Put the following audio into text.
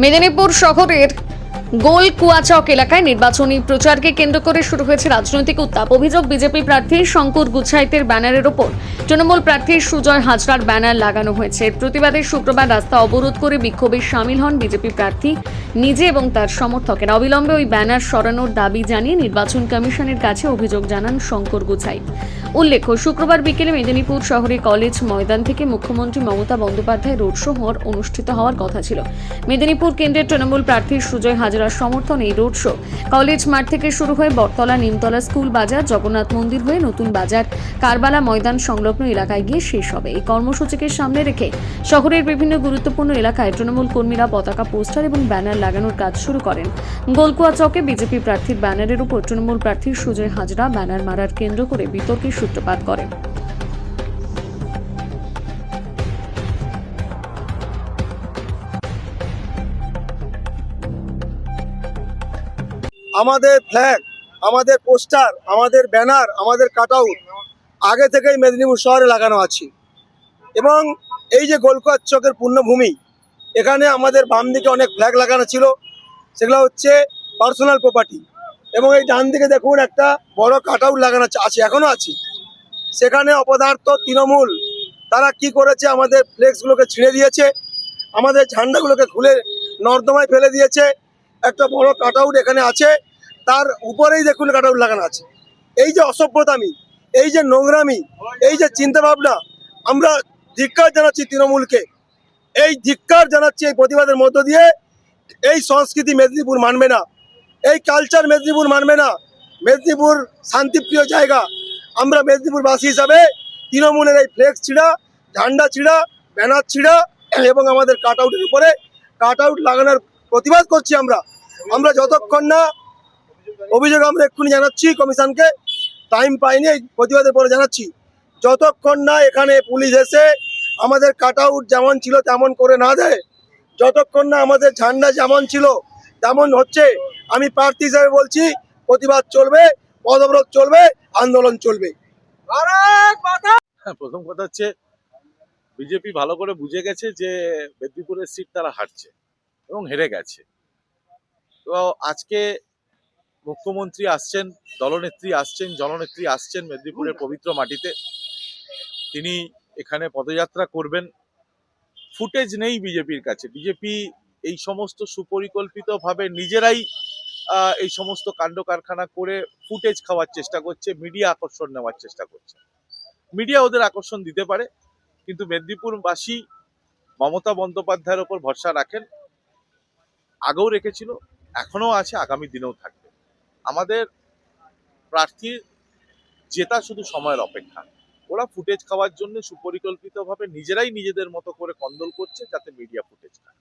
মেদিনীপুর শহরের গোলকুয়াচক এলাকায় নির্বাচনী প্রচারকে কেন্দ্র করে শুরু হয়েছে রাজনৈতিক উত্তাপ। অভিযোগ, বিজেপি প্রার্থী শঙ্কর গুছাইতের ব্যানারের ওপর তৃণমূল প্রার্থী সুজয় হাজরার ব্যানার লাগানো হয়েছে। এর প্রতিবাদে শুক্রবার রাস্তা অবরোধ করে বিক্ষোভে সামিল হন বিজেপি প্রার্থী নিজে এবং তার সমর্থকেরা। অবিলম্বে ওই ব্যানার সরানোর দাবি জানিয়ে নির্বাচন কমিশনের কাছে অভিযোগ জানান শঙ্কর গুছাইত। উল্লেখ্য, শুক্রবার বিকেলে মেদিনীপুর শহরে কলেজ ময়দান থেকে মুখ্যমন্ত্রী মমতা বন্দ্যোপাধ্যায় রোড শো অনুষ্ঠিত হওয়ার কথা ছিল। মেদিনীপুর কেন্দ্রের তৃণমূল প্রার্থী সুজয় হাজরার সমর্থনে এই রোড শো কলেজ মাঠ থেকে শুরু হয়ে বটতলা, নিমতলা স্কুল বাজার, জগন্নাথ মন্দির হয়ে নতুন বাজার, কারবালা ময়দান সংলগ্ন এলাকায় গিয়ে শেষ হবে। এই কর্মসূচিকে সামনে রেখে শহরের বিভিন্ন গুরুত্বপূর্ণ এলাকায় তৃণমূল কর্মীরা পতাকা, পোস্টার এবং ব্যানার লাগানোর কাজ শুরু করেন। গোলকুয়া চকে বিজেপি প্রার্থীর ব্যানারের উপর তৃণমূল প্রার্থী সুজয় হাজরা ব্যানার মারার কেন্দ্র করে বিতর্কের সূত্রপাত করেন। আমাদের ফ্ল্যাগ, আমাদের পোস্টার, আমাদের ব্যানার, আমাদের কাটআউট আগে থেকেই মেদিনীপুর শহরে লাগানো আছে। এবং এই যে গোলকুয়া চকের পূর্ণভূমি, এখানে আমাদের বাম দিকে অনেক ফ্ল্যাগ লাগানো ছিল, সেগুলো হচ্ছে পার্সোনাল প্রপার্টি। এবং এই ডান দিকে দেখুন একটা বড় কাটআউট লাগানো আছে, এখনো আছে। সেখানে অপদার্থ তৃণমূল তারা কি করেছে, আমাদের ফ্লেক্সগুলোকে ছিঁড়ে দিয়েছে, আমাদের ঝান্ডাগুলোকে খুলে নর্দমায় ফেলে দিয়েছে। একটা বড় কাটআউট এখানে আছে, তার উপরেই দেখুন কাটআউট লাগানো আছে। এই যে অসভ্যতামি, এই যে নোংরামি, এই যে চিন্তাভাবনা, আমরা ধিক্কার জানাচ্ছি তৃণমূলকে। এই ধিক্কার জানাচ্ছি এই প্রতিবাদের মধ্য দিয়ে। এই সংস্কৃতি মেদিনীপুর মানবে না, এই কালচার মেদিনীপুর মানবে না। মেদিনীপুর শান্তিপ্রিয় জায়গা। আমরা মেদিনীপুরবাসী হিসাবে তৃণমূলের এই ফ্লেক্স ছিঁড়া, ঝান্ডা ছিঁড়া, ব্যানার ছিঁড়া এবং আমাদের কাটআউটের উপরে কাটআউট লাগানোর প্রতিবাদ করছি। আমরা যতক্ষণ না অভিযোগ আমরা এক্ষুনি জানাচ্ছি কমিশনকে, টাইম পাইনি, এই প্রতিবাদের পরে জানাচ্ছি, যতক্ষণ না এখানে পুলিশ এসে আমাদের কাটআউট যেমন ছিল তেমন করে না দেয়, যতক্ষণ না আমাদের ঝান্ডা যেমন ছিল তেমন হচ্ছে, আমি প্রার্থী হিসাবে বলছি প্রতিবাদ চলবে, পথ অবরোধ চলবে, আন্দোলন চলবে। প্রথম কথা হচ্ছে বিজেপি ভালো করে বুঝে গেছে যে মেদিনীপুরের সিট তারা হারছে এবং হেরে গেছে। তো আজকে মুখ্যমন্ত্রী আসছেন, দলনেত্রী আসছেন, জননেত্রী আসছেন মেদিনীপুরের পবিত্র মাটিতে। তিনি এখানে পদযাত্রা করবেন। ফুটেজ নেই বিজেপির কাছে। বিজেপি এই সমস্ত সুপরিকল্পিতভাবে নিজেরাই এই সমস্ত কাণ্ড কারখানা করে ফুটেজ খাওয়ার চেষ্টা করছে, মিডিয়া আকর্ষণ নেওয়ার চেষ্টা করছে। মিডিয়া ওদের আকর্ষণ দিতে পারে, কিন্তু মেদিনীপুরবাসী মমতা বন্দ্যোপাধ্যায়ের ওপর ভরসা রাখেন, আগেও রেখেছিল, এখনো আছে, আগামী দিনেও থাকবে। আমাদের প্রার্থীর জেতা শুধু সময়ের অপেক্ষা। ওরা ফুটেজ খাওয়ার জন্য সুপরিকল্পিতভাবে নিজেরাই নিজেদের মতো করে কন্দল করছে যাতে মিডিয়া ফুটেজ খায়।